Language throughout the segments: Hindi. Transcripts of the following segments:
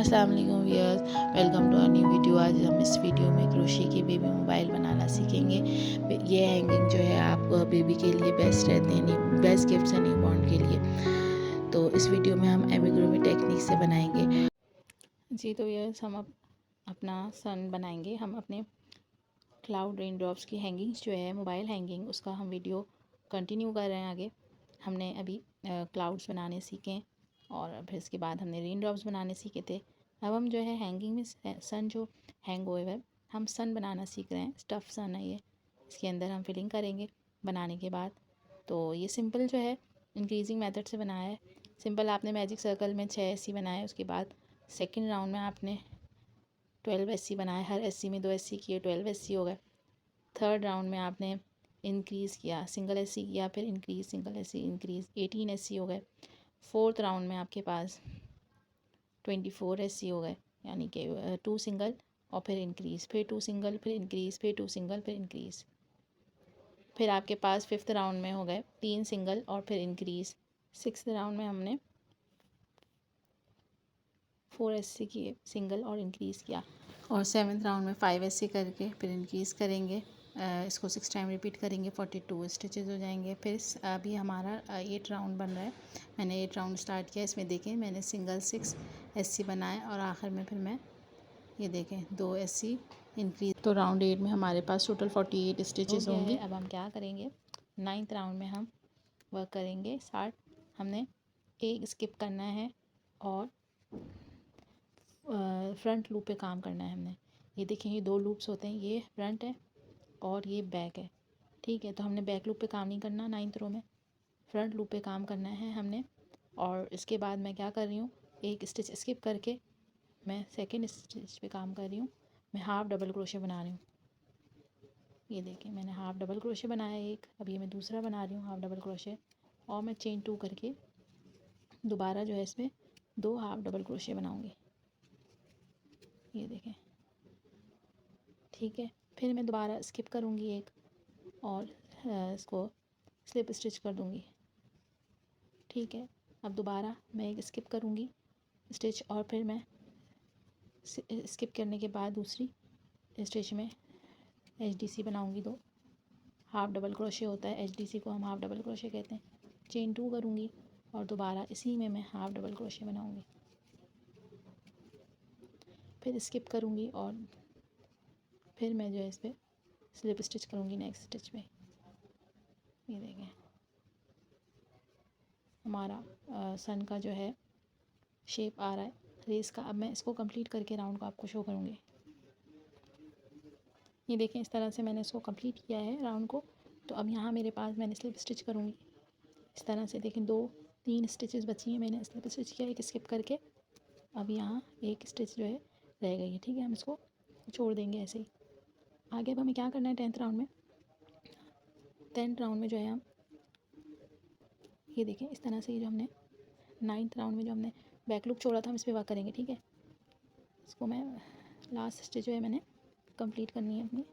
अस्सलाम वालेकुम viewers, welcome to a new video. आज हम इस वीडियो में क्रोशे की बेबी मोबाइल बनाना सीखेंगे। ये हैंगिंग जो है आप बेबी के लिए बेस्ट रहते हैं, बेस्ट गिफ्ट्स हैं न्यूबॉर्न के लिए। तो इस वीडियो में हम एमिग्रोमी टेक्निक से बनाएंगे। जी तो व्यूअर्स, हम अपना सन बनाएंगे। हम अपने क्लाउड रेन ड्रॉप्स की हैंगिंग्स जो है मोबाइल हैंगिंग, उसका हम वीडियो कंटिन्यू कर रहे हैं आगे। हमने अभी क्लाउड्स बनाने सीखे और फिर इसके बाद हमने रेन ड्रॉप्स बनाने सीखे थे। अब हम जो है हैंगिंग में सन जो हैंग हुए हुए हम सन बनाना सीख रहे हैं। स्टफ़ सन है ये, इसके अंदर हम फिलिंग करेंगे बनाने के बाद। तो ये सिंपल जो है इंक्रीजिंग मेथड से बनाया है। सिंपल आपने मैजिक सर्कल में 6 एसी बनाए, उसके बाद सेकेंड राउंड में आपने 12 एसी बनाए, हर एसी में 2 एसी किए, 12 एसी हो गए। थर्ड राउंड में आपने इंक्रीज़ किया, सिंगल एसी किया, फिर increase, single AC, increase, 18 AC हो गए। फोर्थ राउंड में आपके पास 24 एसी हो गए, यानी कि 2 सिंगल और फिर इंक्रीज़, फिर 2 सिंगल, फिर इंक्रीज़, फिर 2 सिंगल, फिर इंक्रीज़। फिर आपके पास फिफ्थ राउंड में हो गए 3 सिंगल और फिर इंक्रीज़। सिक्स्थ राउंड में हमने 4 एसी किए, सिंगल और इंक्रीज़ किया। और सेवन्थ राउंड में 5 एसी करके फिर इंक्रीज़ करेंगे। इसको 6 टाइम रिपीट करेंगे, 42 स्टिचेस हो जाएंगे। फिर अभी हमारा 8 राउंड बन रहा है। मैंने 8 राउंड स्टार्ट किया। इसमें देखें मैंने सिंगल 6 एसी बनाए और आखिर में फिर मैं ये देखें 2 एसी इंक्रीज। तो राउंड 8 में हमारे पास टोटल 48 स्टिचेस होंगे। अब हम क्या करेंगे, 9th राउंड में हम वर्क करेंगे स्टार्ट। हमने एक स्किप करना है और फ्रंट लूप पे काम करना है हमने। ये देखें, ये 2 लूप्स होते हैं, ये फ्रंट है और ये बैक है, ठीक है। तो हमने बैक लूप पे काम नहीं करना 9th रो में, फ्रंट लूप पे काम करना है हमने। और इसके बाद मैं क्या कर रही हूँ, एक स्टिच स्किप करके मैं सेकंड स्टिच पे काम कर रही हूँ। मैं हाफ़ डबल क्रोशे बना रही हूँ। ये देखिए मैंने हाफ़ डबल क्रोशे बनाया एक, अब ये मैं दूसरा बना रही हूँ हाफ़ डबल क्रोशे। और मैं चेन 2 करके दोबारा जो है इसमें 2 हाफ़ डबल क्रोशे बनाऊँगी। ये देखें, ठीक है। फिर मैं दोबारा स्किप करूँगी एक और इसको स्लिप स्टिच कर दूँगी, ठीक है। अब दोबारा मैं एक स्किप करूँगी स्टिच और फिर मैं स्किप करने के बाद दूसरी स्टिच में एचडीसी बनाऊँगी। 2 हाफ़ डबल क्रोशे होता है, एचडीसी को हम हाफ़ डबल क्रोशे कहते हैं। चेन 2 करूँगी और दोबारा इसी में मैं हाफ़ डबल क्रोशे बनाऊँगी। फिर स्किप करूँगी और फिर मैं जो है इस पर स्लिप स्टिच करूँगी नेक्स्ट स्टिच में। ये देखें हमारा सन का जो है शेप आ रहा है रेस का। अब मैं इसको कंप्लीट करके राउंड को आपको शो करूँगी। ये देखें, इस तरह से मैंने इसको कंप्लीट किया है राउंड को। तो अब यहाँ मेरे पास मैंने स्लिप स्टिच करूँगी इस तरह से। देखें 2-3 स्टिचेस बची हैं, मैंने स्लिप स्टिच किया एक स्किप करके। अब यहाँ एक स्टिच जो है रह गई है, ठीक है। हम इसको छोड़ देंगे ऐसे ही। आगे अब हमें क्या करना है 10th राउंड में। 10th राउंड में जो है हम ये देखें इस तरह से, ये जो हमने 9th राउंड में जो हमने बैक लूप छोड़ा था हम इस पर वर्क करेंगे, ठीक है। इसको मैं लास्ट स्टिच जो है मैंने कंप्लीट करनी है अपनी।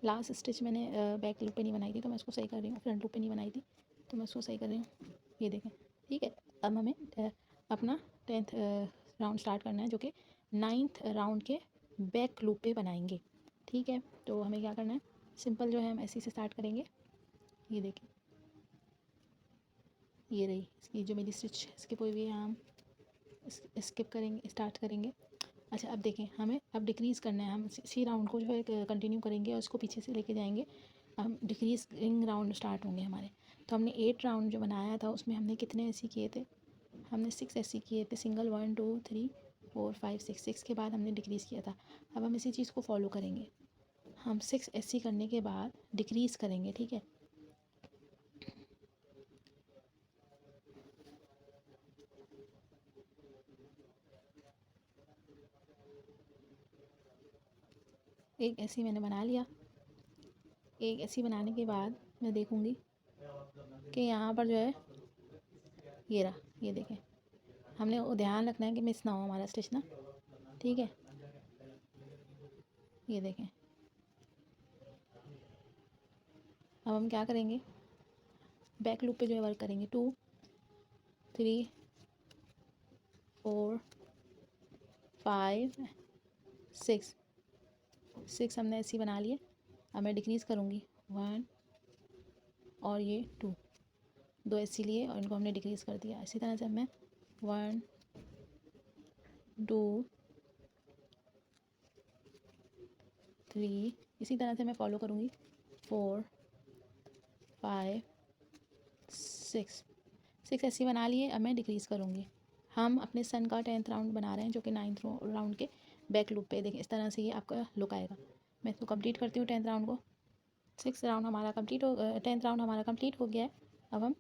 लास्ट स्टिच मैंने बैक लूप पे नहीं बनाई थी तो मैं इसको सही कर रही हूँ, फ्रंट लूप पे नहीं बनाई थी तो मैं इसको सही कर रही हूँ। ये देखें, ठीक है। अब हमें अपना 10th राउंड स्टार्ट करना है जो कि 9th राउंड के बैक लूप पे बनाएंगे, ठीक है। तो हमें क्या करना है, सिंपल जो है हम ऐसे से स्टार्ट करेंगे। ये देखें, ये रही इसकी जो मेरी स्टिच स्किप हुई हुई है, हम स्किप करेंगे, स्टार्ट करेंगे। अच्छा अब देखें, हमें अब डिक्रीज़ करना है। हम इसी राउंड को जो है कंटिन्यू करेंगे और इसको पीछे से लेके जाएंगे। हम डिक्रीजिंग राउंड स्टार्ट होंगे हमारे। तो हमने 8 राउंड जो बनाया था उसमें हमने कितने ऐसी किए थे, हमने 6 ऐसी किए थे, सिंगल 1 2 3 4 5 6 के बाद हमने डिक्रीज़ किया था। अब हम इसी चीज़ को फॉलो करेंगे। हम 6 ऐसी करने के बाद डिक्रीज़ करेंगे, ठीक है। एक ऐसी मैंने बना लिया। एक ऐसी बनाने के बाद मैं देखूँगी कि यहाँ पर जो है ये रहा, ये देखें। हमने वो ध्यान रखना है कि मिस ना हो हमारा स्टिच ना, ठीक है। ये देखें, अब हम क्या करेंगे, बैक लूप पे जो है वर्क करेंगे 2 3 4 5 6 6 हमने ऐसे बना लिए। अब मैं डिक्रीज़ करूँगी 1 और ये 2, 2 ऐसे लिए और इनको हमने डिक्रीज़ कर दिया। इसी तरह से मैं 1 2 3 इसी तरह से मैं फॉलो करूँगी 4 5 6 6 ऐसे बना लिए। अब मैं डिक्रीज़ करूँगी। हम अपने सन का 10th राउंड बना रहे हैं जो कि 9th राउंड के बैक लूप पे। देखिए इस तरह से ये आपका लुक आएगा। मैं इसको कंप्लीट करती हूँ 10th राउंड को। 10th राउंड हमारा कंप्लीट हो गया है। अब हम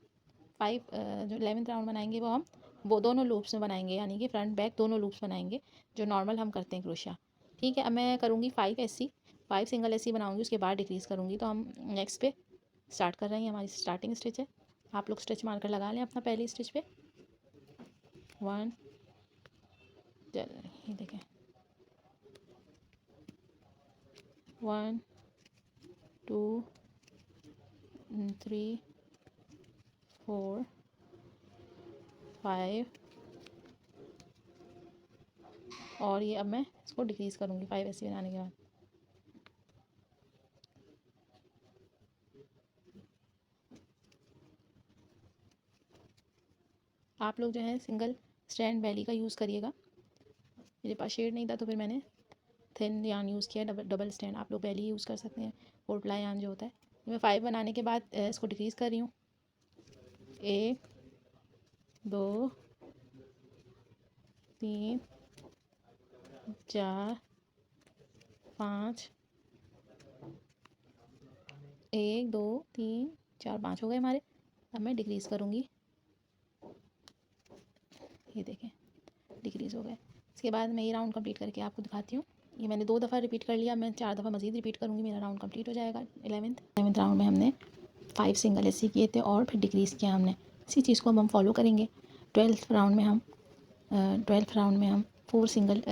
जो 11th राउंड बनाएंगे वो दोनों लूप्स में बनाएंगे, यानी कि फ्रंट बैक दोनों लूप्स बनाएंगे जो नॉर्मल हम करते हैं क्रोशिया। ठीक है, अब मैं करूँगी 5 सिंगल ऐसी बनाऊँगी, उसके बाद डिक्रीज़ करूँगी। तो हम नेक्स्ट पे स्टार्ट कर रहे हैं। हमारी स्टार्टिंग स्टिच है। आप लोग स्टिच मार्कर लगा लें अपना पहली स्टिच पे। 1 ये देखें 1 2 3 4 5 और ये अब मैं इसको डिक्रीज़ करूँगी 5 ऐसे बनाने के बाद। आप लोग जो है सिंगल स्ट्रैंड बैली का यूज़ करिएगा। मेरे पास शेड नहीं था तो फिर मैंने थिन यान यूज़ किया। डबल स्टैंड आप लोग बैली यूज़ कर सकते हैं, 4 प्लाई यान जो होता है। मैं 5 बनाने के बाद इसको डिक्रीज़ कर रही हूँ। 1 2 3 4 5 1 2 3 4 5 हो गए हमारे। अब मैं डिक्रीज़ करूँगी। ये देखें डिक्रीज़ हो गए। इसके बाद मैं ये राउंड कंप्लीट करके आपको दिखाती हूँ। ये मैंने 2 दफ़ा रिपीट कर लिया, मैं 4 दफ़ा मज़ीद रिपीट करूँगी, मेरा राउंड कंप्लीट हो जाएगा। 11th राउंड में हमने 5 सिंगल ऐसे किए थे और फिर डिक्रीज़ किया हमने। इसी चीज़ को हम फॉलो करेंगे। 12th राउंड में हम 4 सिंगल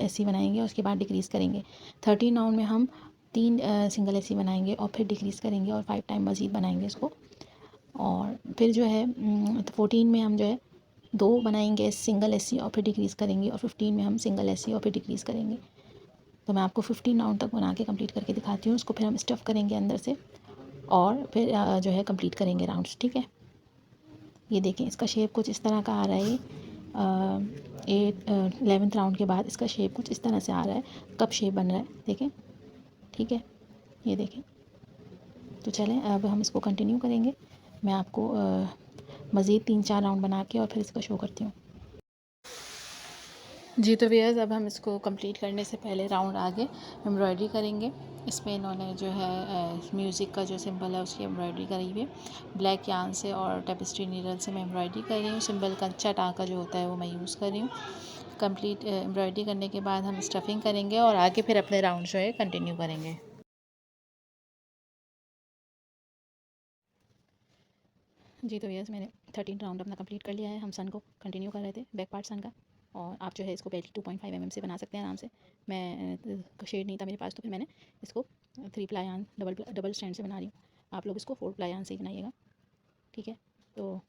ऐसी बनाएंगे और उसके बाद डिक्रीज़ करेंगे। 13 राउंड में हम 3 सिंगल ऐसी बनाएंगे और फिर डिक्रीज़ करेंगे और 5 टाइम मज़ीद बनाएंगे इसको। और फिर जो है 14 में हम जो है 2 बनाएंगे सिंगल ऐसी और फिर डिक्रीज़ करेंगे और 15 में हम सिंगल ऐसी और फिर डिक्रीज़ करेंगे। तो मैं आपको 15 राउंड तक बना के कंप्लीट करके दिखाती हूँ। उसको फिर हम स्टफ़ करेंगे अंदर से और फिर जो है कंप्लीट करेंगे राउंड्स। ठीक है, ये देखें इसका शेप कुछ इस तरह का आ रहा है। 11th राउंड के बाद इसका शेप कुछ इस तरह से आ रहा है। कप शेप बन रहा है, देखें। ठीक है, ये देखें। तो चलें अब हम इसको कंटिन्यू करेंगे। मैं आपको मज़ीद 3-4 राउंड बना के और फिर इसका शो करती हूँ। जी तो व्यूअर्स, अब हम इसको कंप्लीट करने से पहले राउंड आगे एम्ब्रॉयडरी करेंगे। इसमें इन्होंने जो है म्यूज़िक का जो सिंबल है उसकी एम्ब्रॉयडरी करी हुई है। ब्लैक यान से और टेपेस्ट्री नीडल से मैं एम्ब्रॉयडरी कर रही हूँ। सिंबल का अच्छा टाँका जो होता है वो मैं यूज़ कर रही हूँ। कंप्लीट एम्ब्रॉयडरी करने के बाद हम स्टफिंग करेंगे और आगे फिर अपने राउंड जो है कंटिन्यू करेंगे। जी तो व्यूअर्स, मैंने 13 राउंड अपना कंप्लीट कर लिया है। हम सन को कंटिन्यू कर रहे थे, बैक पार्ट सन का। और आप जो है इसको पहले 2.5 mm से बना सकते हैं आराम से। मैं शेड नहीं था मेरे पास तो फिर मैंने इसको 3 प्लाई आन डबल स्टैंड से बना रही हूँ। आप लोग इसको 4 प्लाई आन से ही बनाइएगा। ठीक है, तो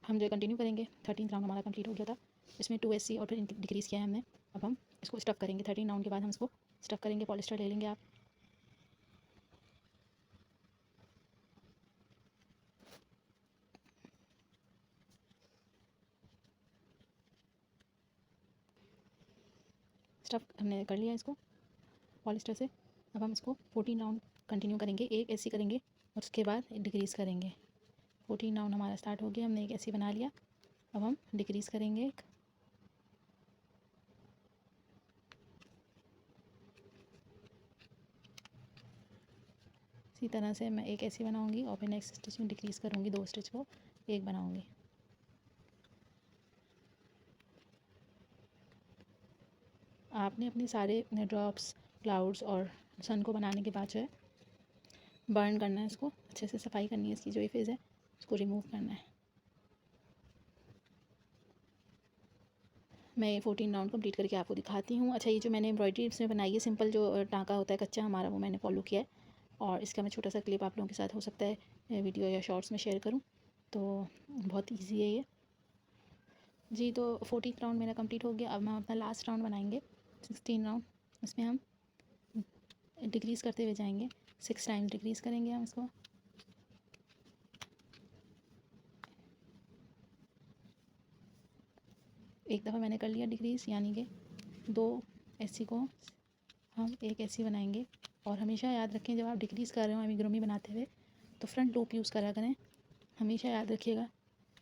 हम जो कंटिन्यू करेंगे। 13 राउंड हमारा कंप्लीट हो गया था। इसमें 2 SC और फिर डिक्रीज़ किया है हमने। अब हम इसको स्टफ़ करेंगे। 13 राउंड के बाद हम इसको स्टफ़ करेंगे। पॉलिस्टर ले लेंगे आप। स्टफ़ हमने कर लिया इसको पॉलिस्टर से। अब हम इसको 14 राउंड कंटिन्यू करेंगे। एक ऐसी करेंगे और उसके बाद डिक्रीज़ करेंगे। 14 राउंड हमारा स्टार्ट हो गया। हमने एक ऐसी बना लिया। अब हम डिक्रीज़ करेंगे एक। इसी तरह से मैं एक ऐसी बनाऊंगी और फिर नेक्स्ट स्टिच में डिक्रीज़ करूंगी। 2 स्टिच को एक बनाऊंगी। आपने अपने सारे ड्रॉप्स, क्लाउड्स और सन को बनाने के बाद जो है बर्न करना है। इसको अच्छे से सफाई करनी है। इसकी जो ये फेज़ है उसको रिमूव करना है। मैं ये 14 राउंड कंप्लीट करके आपको दिखाती हूँ। अच्छा, ये जो मैंने एम्ब्रॉयडरी इसमें बनाई है, सिंपल जो टाँका होता है कच्चा हमारा, वो मैंने फॉलो किया है। और इसका मैं छोटा सा क्लिप आप लोगों के साथ हो सकता है वीडियो या शॉर्ट्स में शेयर करूँ। तो बहुत इजी है ये जी। तो 14th राउंड मेरा कंप्लीट हो गया। अब हम अपना लास्ट राउंड बनाएंगे 16 राउंड। इसमें हम डिक्रीज़ करते हुए जाएंगे, 6 टाइम्स डिक्रीज़ करेंगे हम इसको। एक दफ़ा मैंने कर लिया डिक्रीज़, यानी कि 2 एसी को हम एक एसी बनाएंगे। और हमेशा याद रखें, जब आप डिक्रीज़ कर रहे हो एमिग्रोमी बनाते हुए तो फ्रंट लूप यूज़ करा करें। हमेशा याद रखिएगा,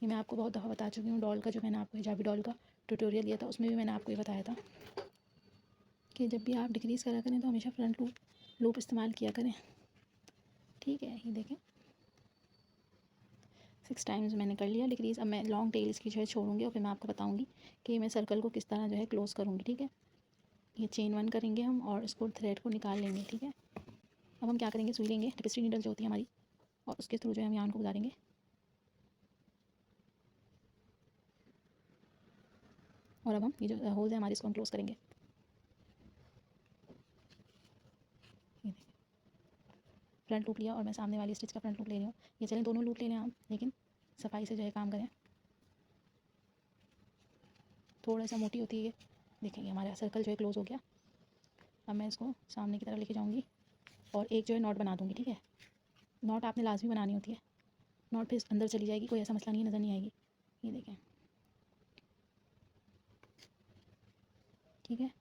ये मैं आपको बहुत दफ़ा बता चुकी हूँ। डॉल का जो मैंने आपको हिजाबी डॉल का ट्यूटोरियल दिया था, उसमें भी मैंने आपको ये बताया था कि जब भी आप डिक्रीज़ करा करें तो हमेशा फ्रंट लूप इस्तेमाल किया करें। ठीक है, ये देखें 6 टाइम्स मैंने कर लिया डिक्रीज़। अब मैं लॉन्ग टेल इसकी जो है छोड़ूंगी और फिर मैं आपको बताऊंगी कि मैं सर्कल को किस तरह जो है क्लोज़ करूँगी। ठीक है, ये चेन 1 करेंगे हम और इसको थ्रेड को निकाल लेंगे। ठीक है, अब हम क्या करेंगे, सुई लेंगे, टेपेस्ट्री नीडल जो होती है हमारी, और उसके थ्रू जो है हम यार्न को गुजारेंगे। और अब हम ये जो होल्स है हमारे, इसको हम क्लोज़ करेंगे। ये देखिए, फ्रंट लूप लिया और मैं सामने वाली स्टिच का फ्रंट लूप ले रही हूँ। ये चलें दोनों लूप ले लें आप, लेकिन सफाई से जो है काम करें। थोड़ा सा मोटी होती है ये। देखेंगे हमारा सर्कल जो है क्लोज़ हो गया। अब मैं इसको सामने की तरफ लेके जाऊँगी और एक जो है नॉट बना दूँगी। ठीक है, नॉट आपने लाजमी बनानी होती है, नॉट फिर अंदर चली जाएगी, कोई ऐसा मसला नहीं, नज़र नहीं आएगी। ये देखें, ठीक है।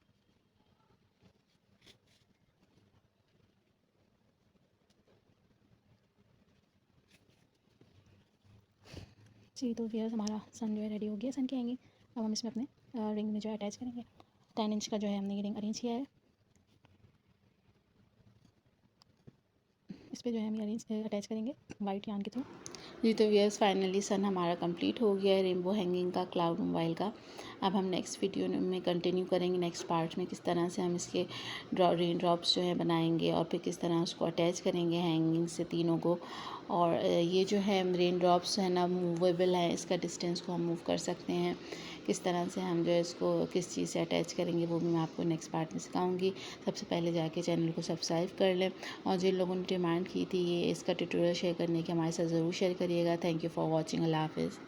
जी, तो व्यूअर्स हमारा सन जो है रेडी हो गया, सन की हैंगिंग। अब हम इसमें अपने रिंग में जो है अटैच करेंगे। 10 इंच का जो है हमने ये रिंग अरेंज किया है। इस पे जो है हम अरेंज अटैच करेंगे वाइट यार्न के थ्रू। जी, तो व्यूअर्स फाइनली सन हमारा कंप्लीट हो गया है रेनबो हैंगिंग का, क्लाउड मोबाइल का। अब हम नेक्स्ट वीडियो में कंटिन्यू करेंगे, नेक्स्ट पार्ट में किस तरह से हम इसके रेन ड्रॉप्स जो है बनाएंगे और फिर किस तरह उसको अटैच करेंगे हैंगिंग से तीनों को। और ये जो है रेन ड्रॉप्स है ना, मूवेबल है, इसका डिस्टेंस को हम मूव कर सकते हैं। किस तरह से हम जो है इसको किस चीज़ से अटैच करेंगे वो भी मैं आपको नेक्स्ट पार्ट में सिखाऊंगी। सबसे पहले जाके चैनल को सब्सक्राइब कर लें, और जिन लोगों ने डिमांड की थी ये इसका ट्यूटोरियल शेयर करने की, हमारे साथ ज़रूर शेयर करिएगा। Thank you for watching. अल्लाह हाफ़िज़।